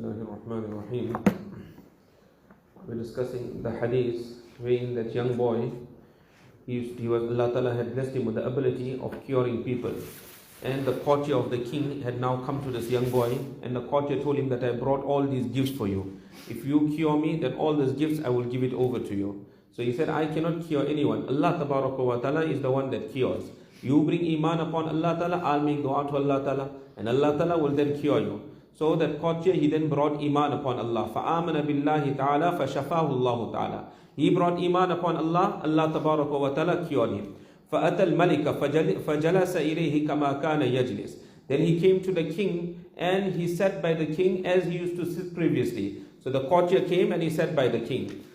Bismillahirrahmanirrahim. We're discussing the hadith wherein that young boy, Allah Ta'ala had blessed him with the ability of curing people. And the courtier of the king had now come to this young boy, and the courtier told him that I brought all these gifts for you. If you cure me, then all these gifts I will give it over to you. So he said, I cannot cure anyone. Allah Ta'ala is the one that cures. You bring Imaan upon Allah Ta'ala, I'll make dua to Allah Ta'ala, and Allah Ta'ala will then cure you. So that courtier, he then brought Imaan upon Allah. فَآمَنَ بِاللَّهِ تَعَالَى فَشَفَاهُ اللَّهُ تَعَالَى. He brought Imaan upon Allah, Allah Ta'ala cured him. فَأَتَى الْمَلِكَ فَجَلَسَ إِلَيْهِ كَمَا كَانَ يَجْلِسُ. Then he came to the king and he sat by the king as he used to sit previously. So the courtier came and he sat by the king.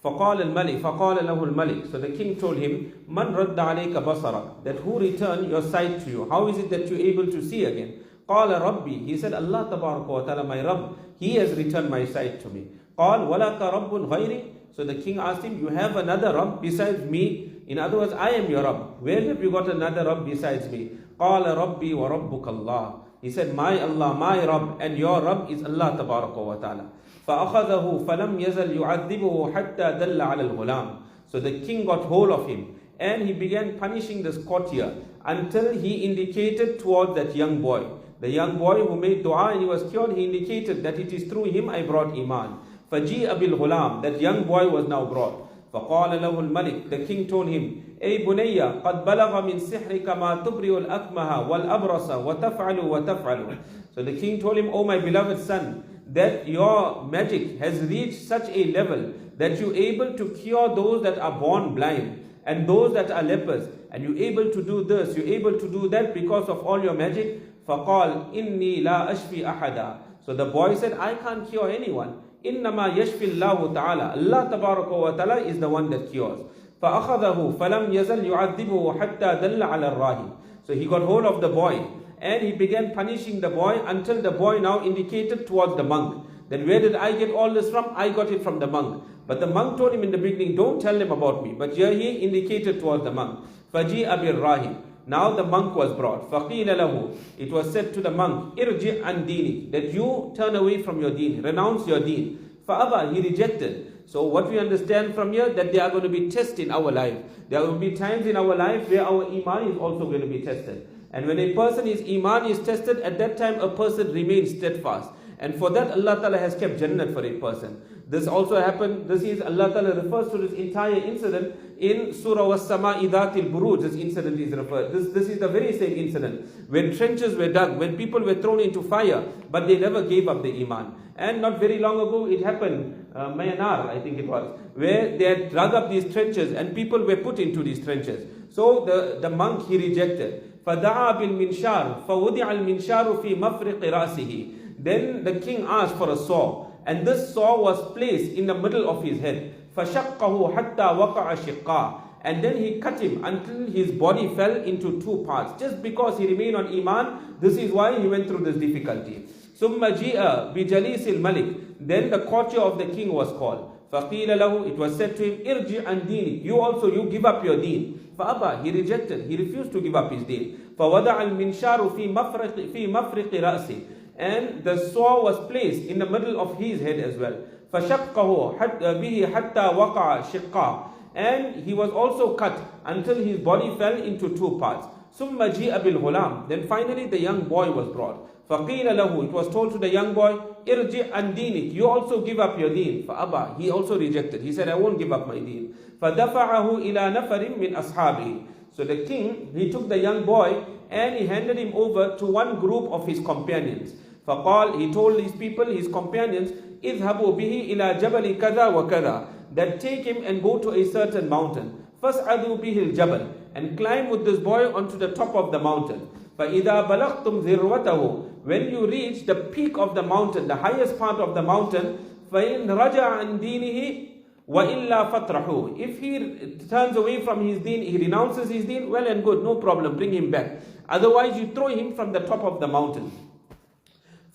فَقَالَ لَهُ الْمَلِكُ. So the king told him, مَنْ رَدَّ عَلَيْكَ بَصَرَكَ. That who returned your sight to you? How is it that you're able to see again? قَالَ رَبِّي. He said, Allah Ta'ala, my Rabb, He has returned my sight to me. قَالَ وَلَكَ رَبٌّ غَيْرِي. So the king asked him, you have another Rabb besides me? In other words, I am your Rabb. Where have you got another Rabb besides me? قَالَ رَبِّي وَرَبُّكَ اللَّهِ. He said, my Allah, my Rabb, and your Rabb is Allah Ta'ala. فَأَخَذَهُ فَلَمْ يَزَلْ يُعَذِّبُهُ حَتَّى دَلَّ عَلَى الْغُلَامِ. So the king got hold of him and he began punishing this courtier until he indicated towards that young boy. The young boy who made dua and he was cured, he indicated that it is through him I brought Imaan. فَجِيءَ بِالْغُلَامِ. That young boy was now brought. فَقَالَ لَهُ الْمَلِكُ. The king told him, أَيْ بُنَيَّ قَدْ بَلَغَ مِنْ سِحْرِكَ مَا تُبْرِئُ الْأَكْمَهَ وَالْأَبْرَصَ وَتَفْعَلُ. So the king told him, oh my beloved son, that your magic has reached such a level that you're able to cure those that are born blind and those that are lepers, and you're able to do this, you're able to do that because of all your magic. فَقَالْ إِنِّي لَا أَشْفِي أَحَدًا. So the boy said, I can't cure anyone. إِنَّمَا يَشْفِي اللَّهُ تَعَالَى. Allah Ta'ala is the one that cures. فَأَخَذَهُ فَلَمْ يَزَلْ يُعَذِّبُهُ حَتَّى دَلَّ عَلَى الرَّاهِبِ. So he got hold of the boy and he began punishing the boy until the boy now indicated towards the monk. Then where did I get all this from? I got it from the monk. But the monk told him in the beginning, don't tell them about me. But here he indicated towards the monk. فَجِيءَ بِالرَّاهِبِ. Now the monk was brought. فَقِيلَ لَهُ. It was said to the monk, إِرْجِعْ عَنْ دِينِكَ. That you turn away from your deen, renounce your deen. فَأَبَى. He rejected. So what we understand from here, that there are going to be tests in our life. There will be times in our life where our Imaan is also going to be tested. And when a person's Imaan is tested, at that time a person remains steadfast. And for that Allah Ta'ala has kept Jannat for a person. This also happened, this is Allah Ta'ala refers to this entire incident in Surah Was-Sama'i Dhatil Buruj. This incident is referred. This is the very same incident. When trenches were dug, when people were thrown into fire, but they never gave up the Imaan. And not very long ago it happened, Myanmar I think it was, where they had dug up these trenches and people were put into these trenches. So the monk, he rejected. فَدَعَا بِالْمِنْشَارِ فَوُضِعَ الْمِنْشَارُ فِي مَفْرِقِ رَأْسِهِ. Then the king asked for a saw, and this saw was placed in the middle of his head. فَشَقَّهُ حَتَّى وَقَعَ شِقًّا. And then he cut him until his body fell into two parts. Just because he remained on Imaan, this is why he went through this difficulty. ثُمَّ جِيءَ بِجَلِيسِ الْمَلِكِ. Then the courtier of the king was called. فَقِيلَ لَهُ. It was said to him, إِرْجِعْ عَنْ دِينِكَ. You give up your deen. فَأَبَى. He rejected. He refused to give up his deen. فَوَضَعَ الْمِنْشَارُ فِي مَفْرِقِ رَأْسِهِ. And the saw was placed in the middle of his head as well. فَشَقَّهُ بِهِ حَتَّى وَقَعَ شِقًّا. And he was also cut until his body fell into two parts. ثُمَّ جِيءَ بِالْغُلَامِ. Then finally the young boy was brought. فَقِيلَ لَهُ. It was told to the young boy, إِرْجِعْ عَنْ دِينِكَ. You also give up your deen. فَأَبَى. He also rejected. He said, I won't give up my deen. فَدَفَعَهُ إِلَى نَفَرٍ مِّنْ أَصْحَابِهِ. So the king, he took the young boy and he handed him over to one group of his companions. فَقَالْ. He told these people, his companions, اذهبوا به إلى جبل كذا وكذا. That take him and go to a certain mountain. فَاسْعَدُوا بِهِ الْجَبَلِ. And climb with this boy onto the top of the mountain. فَإِذَا بَلَغْتُمْ ذِرْوَتَهُ. When you reach the peak of the mountain, the highest part of the mountain, فَإِنْ رَجَعَ عَنْ دِينِهِ وَإِلَّا فَطْرَحُ. If he turns away from his deen, he renounces his deen, well and good, no problem, bring him back. Otherwise you throw him from the top of the mountain.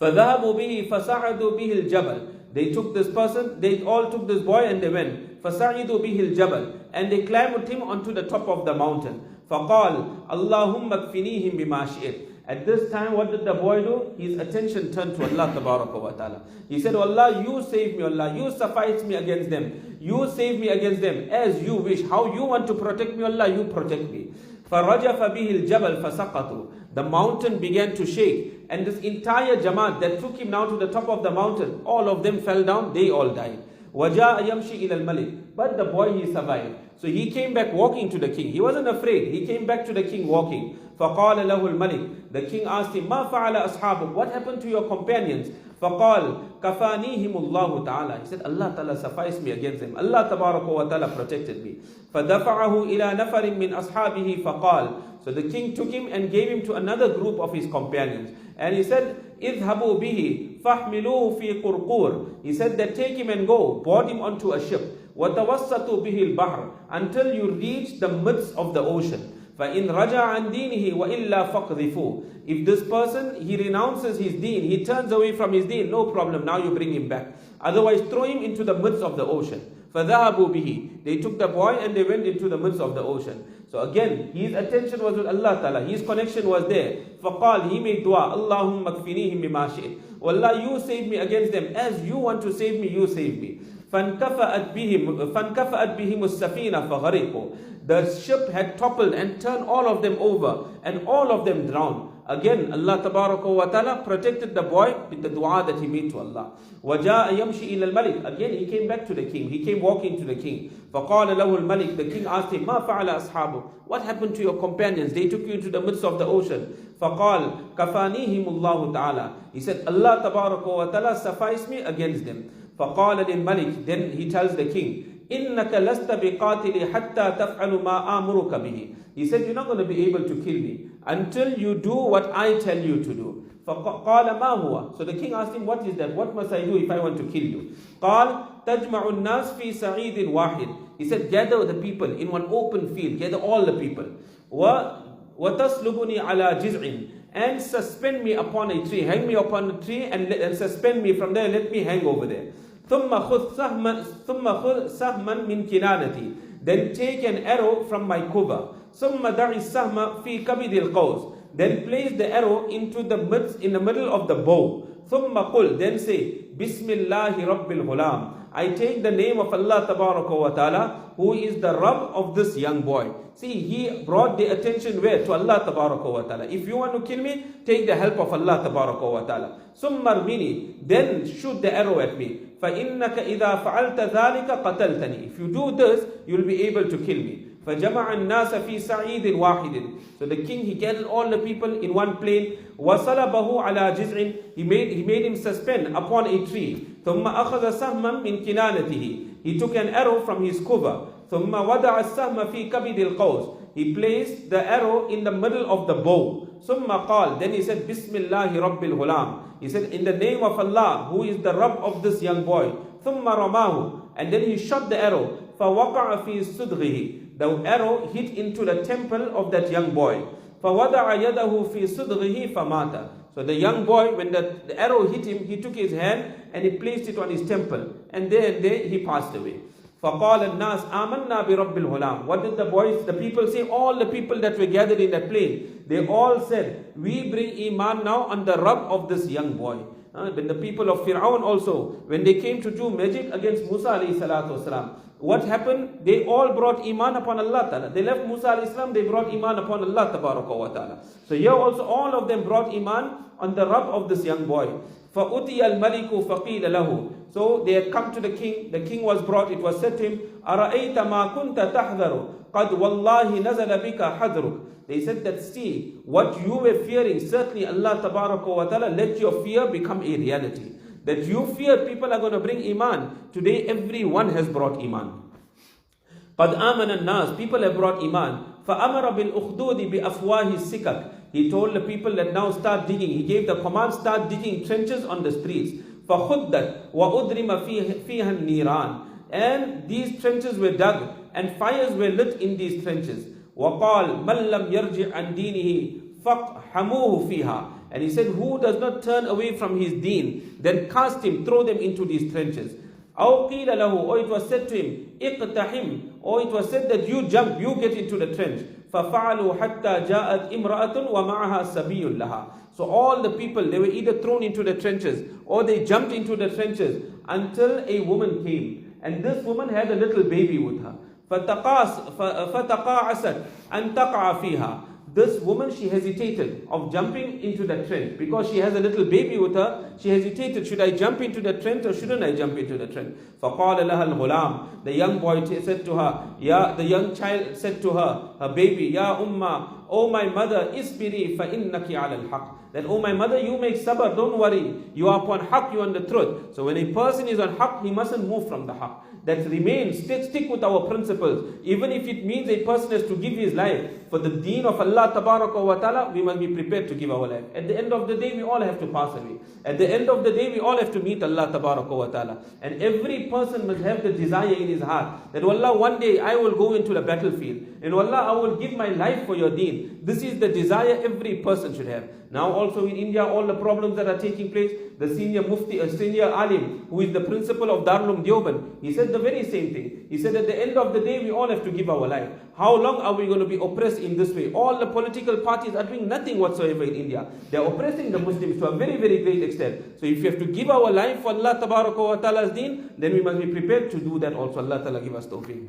فَذَهَبُوا بِهِ فَسَعَدُوا بِهِ الْجَبَلِ. They took this person, they all took this boy and they went. فَسَعِدُوا بِهِ الْجَبَلِ. And they climbed with him onto the top of the mountain. فَقَالْ اللَّهُمَّ اكْفِنِيهِمْ بِمَا شِئْتَ. At this time, what did the boy do? His attention turned to Allah tabaraka wa ta'ala. He said, Allah, you save me, Allah. You suffice me against them. You save me against them as you wish. How you want to protect me, Allah, you protect me. فَرَجَفَ بِهِ الْجَبَلْ فَسَقَطُوا. The mountain began to shake. And this entire Jamaat that took him now to the top of the mountain, all of them fell down, they all died. وَجَاءَ يَمْشِي إِلَى الْمَلِكِ. But the boy, he survived. So he came back walking to the king. He wasn't afraid. He came back to the king walking. فَقَالَ لَهُ الْمَلِكِ. The king asked him, مَا فَعَلَ أَصْحَابُكَ. What happened to your companions? فَقَالَ كَفَانِيهِمُ اللَّهُ تَعَالَى. He said, Allah Ta'ala sufficed me against them. Allah Tabaraka wa Ta'ala protected me. فَدَفَعَهُ إِلَى نَفَرٍ مِّنْ أَصْحَابِهِ فَقَالَ. So the king took him and gave him to another group of his companions. And he said, اذهبوا به فاحملوه في قرقور. He said that take him and go, board him onto a ship. وتوسطوا به البحر. Until you reach the midst of the ocean. فإن رجع عن دينه وإلا فقذفوه. If this person, he renounces his deen, he turns away from his deen, no problem, now you bring him back. Otherwise, throw him into the midst of the ocean. فذهبوا به. They took the boy and they went into the midst of the ocean. So again, his attention was with Allah Ta'ala. His connection was there. فقال, he made dua, اللهم اكفنيهم بما شئت. Allah, you save me against them. As you want to save me, you save me. فانكفأت بهم السفينة فغرقوا. The ship had toppled and turned all of them over, and all of them drowned. Again, Allah Tabaraka wa Ta'ala protected the boy with the dua that he made to Allah. وَجَاءَ يَمْشِي إِلَى الْمَلِكِ. Again, he came back to the king. He came walking to the king. فَقَالَ لَهُ الْمَلِكِ. The king asked him, مَا فَعَلَ أَصْحَابُ. What happened to your companions? They took you into the midst of the ocean. فَقَالَ كَفَانِيهِمُ اللَّهُ تَعَالَى. He said, Allah Tabaraka wa Ta'ala sufficed me against them. فَقَالَ لِلْمَلِكِ. Then he tells the king, إِنَّكَ لَسْتَ بِقَاتِلِ حَتَّى تَفْعَلُ مَا آمُرُكَ بِهِ. He said, you're not going to be able to kill me until you do what I tell you to do. فَقَالَ مَا هُوَ. So the king asked him, what is that? What must I do if I want to kill you? قَالَ تَجْمَعُ النَّاسِ فِي سَعِيدٍ وَاحِدٍ. He said, gather the people in one open field. Gather all the people. وَتَسْلُبُنِي عَلَى جِزْعٍ. And suspend me upon a tree. Hang me upon a tree and suspend me from there. Let me hang over there. ثُمَّ خُذْ سَهْمًا مِنْ كِنَانَتِي. Then take an arrow from my quiver. ثُمَّ دَعِ السَّهْمَ فِي كَبِدِ الْقَوْسِ. Then place the arrow into the midst, in the middle of the bow. ثُمَّ قُلْ. Then say, بِسْمِ اللَّهِ رَبِّ الْغُلَامِ. I take the name of Allah Tabaraka wa Ta'ala, who is the Rabb of this young boy. See, he brought the attention where? To Allah Tabaraka wa Ta'ala. If you want to kill me, take the help of Allah Tabaraka wa Ta'ala. ثُمَّ ارْمِنِي. Then shoot the arrow at me. فَإِنَّكَ إِذَا فَعَلْتَ ذَلِكَ قَتَلْتَنِي. If you do this, you will be able to kill me. فَجَمَعَ النَّاسَ فِي سَعِيدٍ وَاحِدٍ. So the king, he gathered all the people in one plain. وَصَلَبَهُ عَلَى جِزْعٍ. He made him suspend upon a tree. ثُمَّ أَخَذَ سَهْمًا مِنْ كِنَانَتِهِ. He took an arrow from his quiver. ثُمَّ وَدَعَ السَّهْمَ فِي كَبِدِ الْقَوْسِ. He placed the arrow in the middle of the bow. ثُمَّ قَالَ. Then he said, بِسْمِ اللَّهِ رَبِّ الْغُلَامِ. He said, in the name of Allah, who is the Rabb of this young boy. ثُمَّ رَمَاهُ. And then he shot the arrow. فَوَقَعَ فِي صُدْغِهِ. The arrow hit into the temple of that young boy. فَوَدَعَ يَدَهُ فِي صُدْغِهِ فَمَاتَ. So the young boy, when the arrow hit him, he took his hand and he placed it on his temple. And there he passed away. فَقَالَ النَّاسِ آمَنَّا بِرَبِّ الْغُلَامِ. What did the people say? All the people that were gathered in that plain, they all said, we bring Imaan now on the Rabb of this young boy. When the people of Fir'aun also, when they came to do magic against Musa alayhi salatu wasalam, what happened? They all brought Imaan upon Allah Ta'ala. They left Musa alayhi salam, they brought Imaan upon Allah Tabaraka wa Ta'ala. So here also all of them brought Imaan on the Rabb of this young boy. فَأُتِيَ الْمَلِكُ فَقِيلَ لَهُ. So they had come to the king was brought, it was said to him, أَرَأَيْتَ مَا كُنْتَ تَحْذَرُ قَدْ وَاللَّهِ نَزَلَ بِكَ حَذْرُكَ. They said that, see, what you were fearing, certainly Allah Tabaraka wa Ta'ala let your fear become a reality. That you fear people are going to bring Imaan. Today everyone has brought Imaan. قَدْ آمَنَ النَّاسِ. People have brought Imaan. فَأَمَرَ بِالْأُخْدُودِ بِأَفْوَاهِ السِّكَكِ. He told the people that now start digging. He gave the command, start digging trenches on the streets. فَخُدَّتْ وَأُدْرِمَ فِيهَا النِّيرَانِ. And these trenches were dug and fires were lit in these trenches. وَقَالْ مَنْ لَمْ يَرْجِعْ عَنْ دِينِهِ فَقْحَمُوهُ فِيهَا. And he said, who does not turn away from his deen, then cast him, throw them into these trenches. أَوْ قِيلَ لَهُ. Or it was said to him, اِقْتَحِمْ. Or it was said that you jump, you get into the trench. فَفَعَلُوا حَتَّى جَاءَتْ إِمْرَأَةٌ وَمَعَهَا سَبِيٌّ لَهَا. So all the people, they were either thrown into the trenches or they jumped into the trenches until a woman came. And this woman had a little baby with her. فَتَقَاعَسَتْ أَنْ تَقَعَ فِيهَا. This woman, she hesitated of jumping into the trench because she has a little baby with her. She hesitated, should I jump into the trench or shouldn't I jump into the trench? فَقَالَ لَهَا الْغُلَامِ. The young boy said to her, the young child said to her baby, Ya Umma, oh my mother, isbiri فَإِنَّكِ عَلَى الْحَقِّ. That, oh my mother, you make sabr, don't worry. You are upon haqq, you are on the truth. So when a person is on haqq, he mustn't move from the haqq. That remains, stick with our principles. Even if it means a person has to give his life for the deen of Allah Tabaraka wa Ta'ala, we must be prepared to give our life. At the end of the day, we all have to pass away. At the end of the day, we all have to meet Allah Tabaraka wa Ta'ala. And every person must have the desire in his heart that, Allah, one day I will go into the battlefield. And Allah, I will give my life for your deen. This is the desire every person should have. Now also in India, all the problems that are taking place, the senior Mufti, senior Alim, who is the principal of Darul Deoband, he said the very same thing. He said at the end of the day, we all have to give our life. How long are we going to be oppressed in this way? All the political parties are doing nothing whatsoever in India. They are oppressing the Muslims to a very, very great extent. So if you have to give our life for Allah Tabaraka wa Ta'ala's deen, then we must be prepared to do that also. Allah Ta'ala give us tawfiq.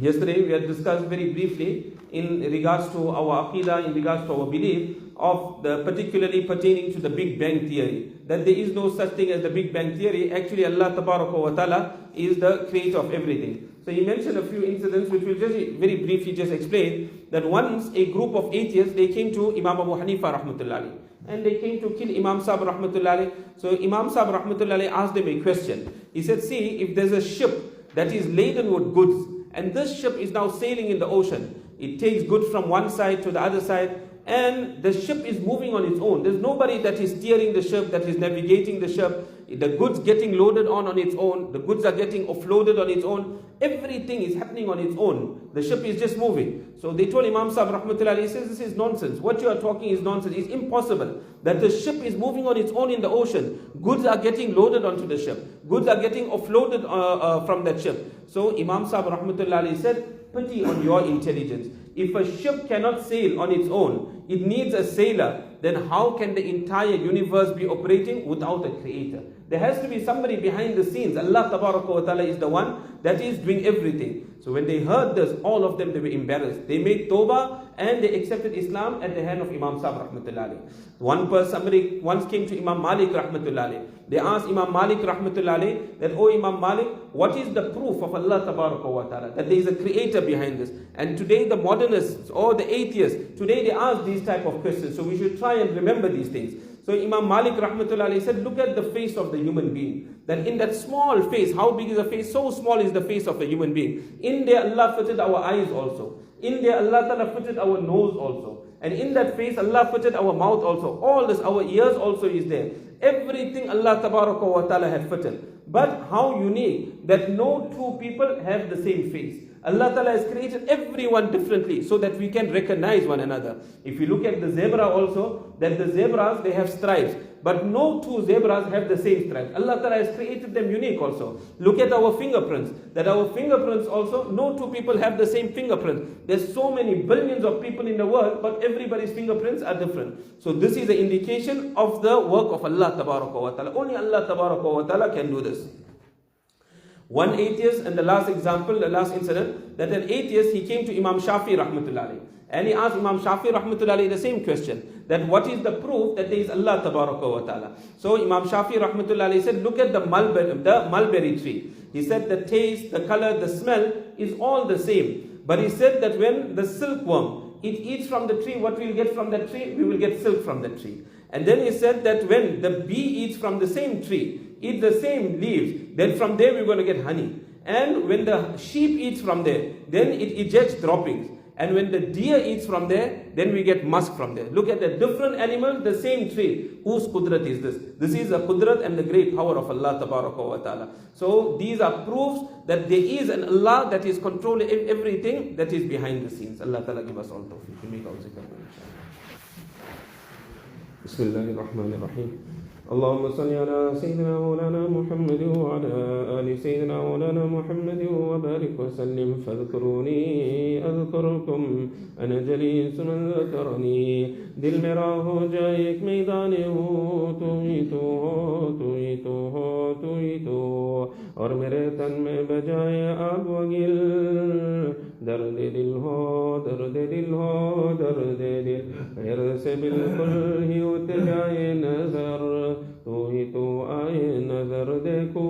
Yesterday we had discussed very briefly in regards to our aqidah, in regards to our belief of the particularly pertaining to the Big Bang Theory. That there is no such thing as the Big Bang Theory. Actually Allah Tabaraka wa Ta'ala is the creator of everything. So he mentioned a few incidents which we'll just very briefly just explain. That once a group of atheists, they came to Imam Abu Hanifa rahmatullahi, and they came to kill Imam Saheb rahmatullahi. So Imam Saheb rahmatullahi asked them a question. He said, see, if there's a ship that is laden with goods, and this ship is now sailing in the ocean. It takes goods from one side to the other side, and the ship is moving on its own. There's nobody that is steering the ship, that is navigating the ship. The goods getting loaded on its own. The goods are getting offloaded on its own. Everything is happening on its own. The ship is just moving. So they told Imam Saheb rahmatullah, he says, this is nonsense. What you are talking is nonsense. It's impossible that the ship is moving on its own in the ocean. Goods are getting loaded onto the ship. Goods are getting offloaded from that ship. So Imam Saheb rahmatullah said, pity on your intelligence. If a ship cannot sail on its own, it needs a sailor, then how can the entire universe be operating without a creator? There has to be somebody behind the scenes. Allah Tabaraka wa Ta'ala is the one that is doing everything. So when they heard this, all of them, they were embarrassed. They made tawbah and they accepted Islam at the hand of Imam Saheb rahmatullahi. One person, somebody once came to Imam Malik rahmatullahi. They asked Imam Malik rahmatullahi that, oh Imam Malik, what is the proof of Allah Tabaraka wa Ta'ala, that there is a creator behind this? And today the modernists or the atheists, today they ask these type of questions. So we should try and remember these things. So Imam Malik rahmatullahi said, look at the face of the human being. That in that small face, how big is the face? So small is the face of a human being. In there Allah fitted our eyes also. In there Allah Ta'ala fitted our nose also. And in that face Allah fitted our mouth also. All this, our ears also is there. Everything Allah Tabaraka wa Ta'ala had fitted. But how unique that no two people have the same face. Allah Ta'ala has created everyone differently so that we can recognize one another. If you look at the zebra also, that the zebras, they have stripes. But no two zebras have the same stripes. Allah Ta'ala has created them unique also. Look at our fingerprints. That our fingerprints also, no two people have the same fingerprints. There's so many billions of people in the world, but everybody's fingerprints are different. So this is an indication of the work of Allah Tabaraka wa Ta'ala. Only Allah Tabaraka wa Ta'ala can do this. One atheist, and the last example, the last incident, that an atheist, he came to Imam Shafi rahmatullahi, and he asked Imam Shafi rahmatullahi the same question, that what is the proof that there is Allah Tabaraka wa Ta'ala? So Imam Shafi rahmatullahi said, look at the mulberry tree. He said the taste, the color, the smell is all the same. But he said that when the silkworm, it eats from the tree, what we will get from that tree? We will get silk from the tree. And then he said that when the bee eats from the same tree, eat the same leaves, then from there we're going to get honey. And when the sheep eats from there, then it ejects droppings. And when the deer eats from there, then we get musk from there. Look at the different animals, the same tree. Whose qudrat is this? This is the qudrat and the great power of Allah Tabaraka wa Ta'ala. So these are proofs that there is an Allah that is controlling everything that is behind the scenes. Allah Ta'ala give us all tawfiq. We make our zikr. Bismillahir Rahmanir Rahim. اللهم صل على سيدنا مولانا محمد وعلى آل سيدنا مولانا محمد وبارك وسلم فاذكروني أذكركم أنا جليس من ذكرني दिल मेरा हो जाए एक मैदान हो तू ही तो हो तू ही तो हो तू ही तो और मेरे तन में बजाए आग वगिल दर्द दिल हो दर्द दिल हो दर्द दिल गैर से बिल्कुल ही उठ जाए नजर तू ही तो आए नजर देखो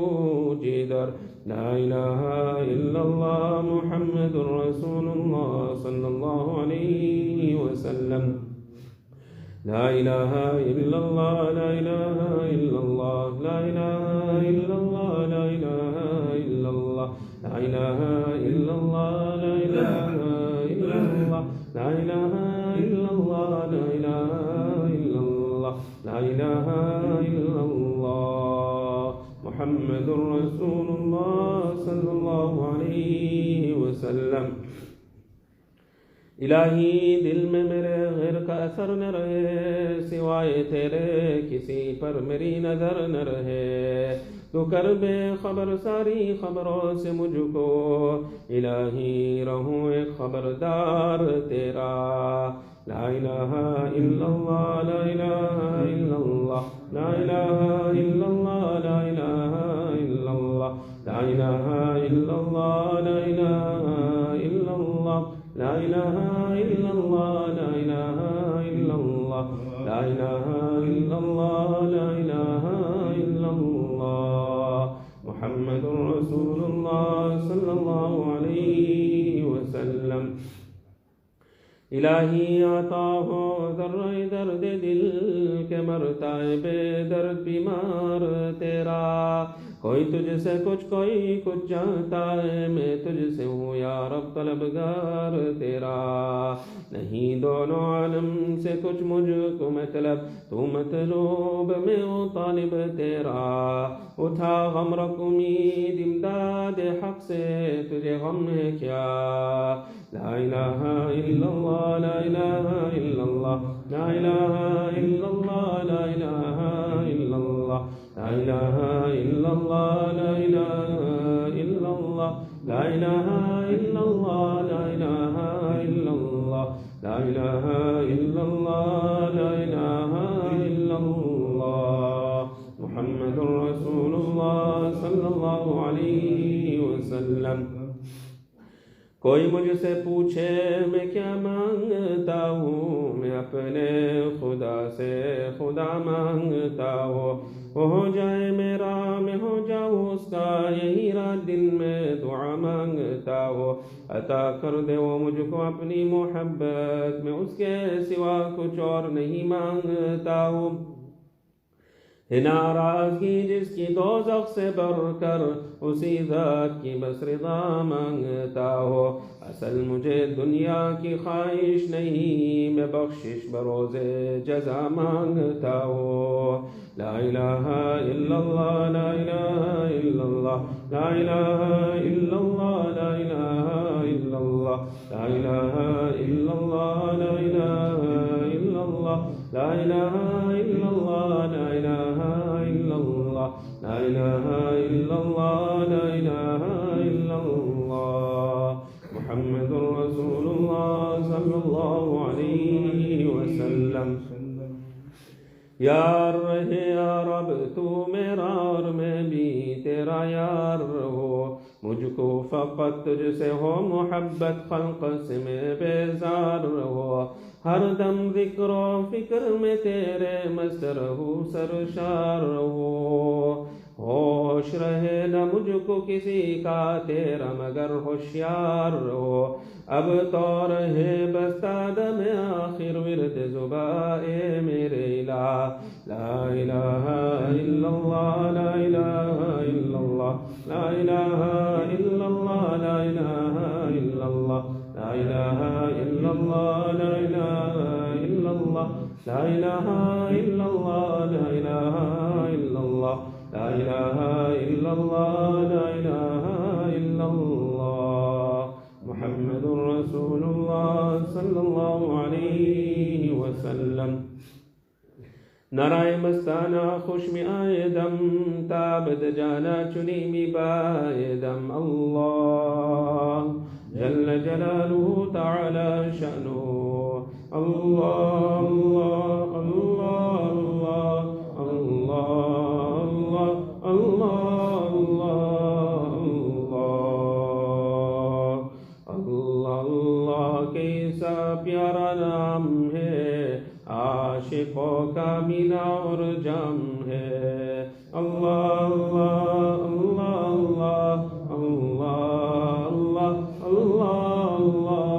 जिधर ला इलाहा इल्लल्लाह मुहम्मदुर रसूलुल्लाह सल्लल्लाहु अलैहि वसल्लम لا إله إلا الله لا إله إلا الله لا إله إلا الله لا إله إلا الله لا إله إلا الله لا إله إلا الله لا إله إلا الله لا إله إلا الله لا إله إلا الله محمد رسول الله صلى الله عليه وسلم इलाही दिल में मेरे गैर का असर न रहे सिवाय तेरे किसी पर मेरी नज़र न रहे तो कर बेखबर सारी खबरों से मुझको इलाही रहूं एक खबरदार तेरा ला इलाहा इल्लल्लाह ला इलाहा इल्लल्लाह ला इलाहा इल्लल्लाह ला इलाहा इल्लल्लाह ला इलाहा इल्लल्लाह ला इलाहा इल्लल्लाह لا إله إلا الله لا إله إلا الله لا إله إلا الله لا إله إلا الله محمد رسول الله صلى الله عليه وسلم इलाही आता हो ज़र्रे दर्द दिल के मरता है बेदर्द बीमार तेरा कोई तुझसे कुछ चाहता है मैं तुझसे हूँ या रब तलबगार तेरा नहीं दोनों आलम से कुछ मुझको मतलब तू मतलूब में ओ तालिब तेरा उठा गम रख उम्मीद इमदाद हक से तुझे गम है क्या ला इलाहा इल्लल्लाह ला इलाहा इल्लल्लाह ला इलाहा इल्लल्लाह ला इलाहा इल्लल्लाह ला इलाहा इल्लल्लाह ला इलाहा इल्लल्लाह ला इलाहा इल्लल्लाह ला इलाहा इल्लल्लाह ला इलाहा इल्लल्लाह ला इलाहा इल्लल्लाह मुहम्मदुर रसूलुल्लाह सल्लल्लाहु अलैहि वसल्लम कोई मुझसे पूछे मैं क्या मांगता हूँ मैं अपने खुदा से खुदा मांगता हूँ वो हो जाए मेरा मैं हो जाऊँ उसका यही रात दिन में दुआ मांगता हो अता कर दे वो मुझको अपनी मोहब्बत में उसके सिवा कुछ और नहीं मांगता हूँ नाराज़गी जिसकी दोज़ख से बढ़कर उसी ज़ात की बस रिज़ा मांगता हो असल मुझे दुनिया की ख्वाहिश नहीं मैं बख्शिश बरोज़े जज़ा मांगता हो ला इलाहा इल्लल्लाह ला इलाहा इल्लल्लाह ला इलाहा इल्लल्लाह ला इलाहा इल्लल्लाह ला इलाहा इल्लल्लाह ला इलाहा इल्लल्लाह ला इलाहा इल्लल्लाह ला इलाहा इल्लल्लाह ला इलाहा इल्लल्लाह ला इलाहा इल्लल्लाह मुहम्मदुर रसूलुल्लाह सल्लल्लाहु अलैहि वसल्लम यार रहे यार अब तू मेरा और मैं भी तेरा यार हो मुझको फ़क़त तुझसे हो मोहब्बत खल्क़ से मैं बेजार रहो हर दम ज़िक्र व फ़िक्र में तेरे मस्त रहूँ सरशार रहो होश रहे न मुझको किसी का तेरा मगर होशियार रहो अब तो रहे बस्ता दम आखिर विरद ज़ुबाए मेरे इला ला इलाहा इल्लल्लाह ला इलाहा इल्लल्लाह ला इलाहा इल्लल्लाह ला इलाहा इल्लल्लाह ला इलाहा इल्लल्लाह ला इलाहा इल्लल्लाह ला इलाहा इल्लल्लाह ला इलाहा इल्लल्लाह ला इलाहा इल्लल्लाह ला इलाहा इल्लल्लाह मुहम्मदुर रसूलुल्लाह सल्लल्लाहु अलैहि वसल्लम نرائے مستانہ خوش میں آئے دم تابد جانا چنی می بائے دم اللہ جل جلالہ تعالی شانہ اللہ اللہ اللہ اللہ اللہ اللہ اللہ اللہ کیسا پیارا نام ہے عاشقوں کا مینا اور جام ہے اللہ اللہ اللہ اللہ اللہ اللہ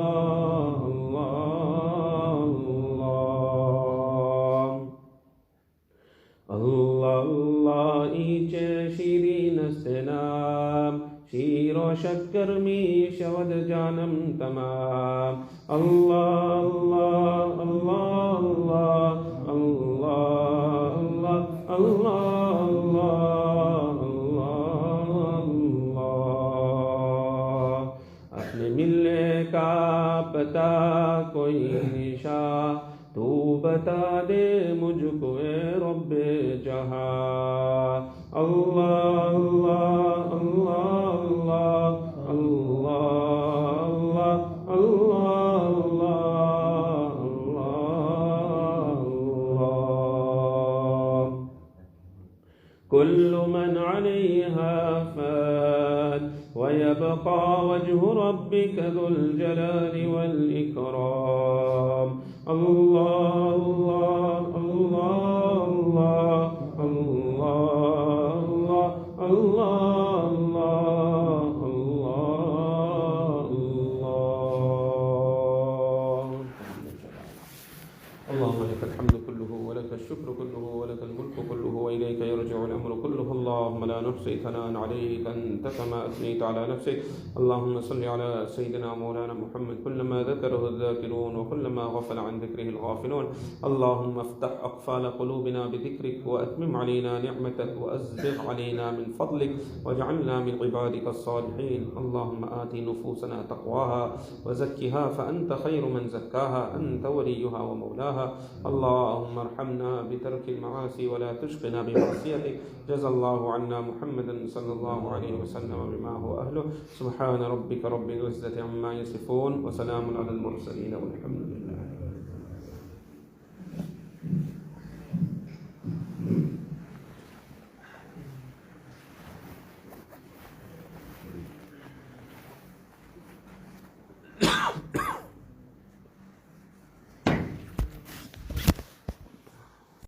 اللہ اللہ اللہ ایچه شیرین است نام شیر و شکر می شود جانم تمام اللہ اللہ اللہ اللہ اللہ اللہ اللہ اپنے ملنے کا پتہ کوئی نشان تو بتا دے مجھ کو اے رب جہاں اللہ اللہ اللہ اللہ اللہ اللہ اللہ كل من عليها فان ويبقى وجه ربك ذو الجلال والإكرام الله الله الله الله الله الله الله اللهم لك الحمد كله ولك الشكر كله ولك الملك كله وإليك يرجع الأمر كله اللهم لا نحصي ثناء عليك أنت كما أثنيت على نفسك اللهم صل على سيدنا مولانا محمد كلما ذكره الذاكرون وكلما غفل عن ذكره الغافلون اللهم افتح أقفال قلوبنا بذكرك وأتمم علينا نعمتك وأسبغ علينا من فضلك واجعلنا من عبادك الصالحين اللهم آت نفوسنا تقواها وزكها فأنت خير من زكاها أنت وليها ومولاها اللهم ارحمنا بترك المعاصي ولا تشقنا بمعصيتك جزى الله عنا محمدا صلى الله عليه وسلم بما هو أهله سبحان ربك رب العزة عما يصفون وسلام على المرسلين والحمد لله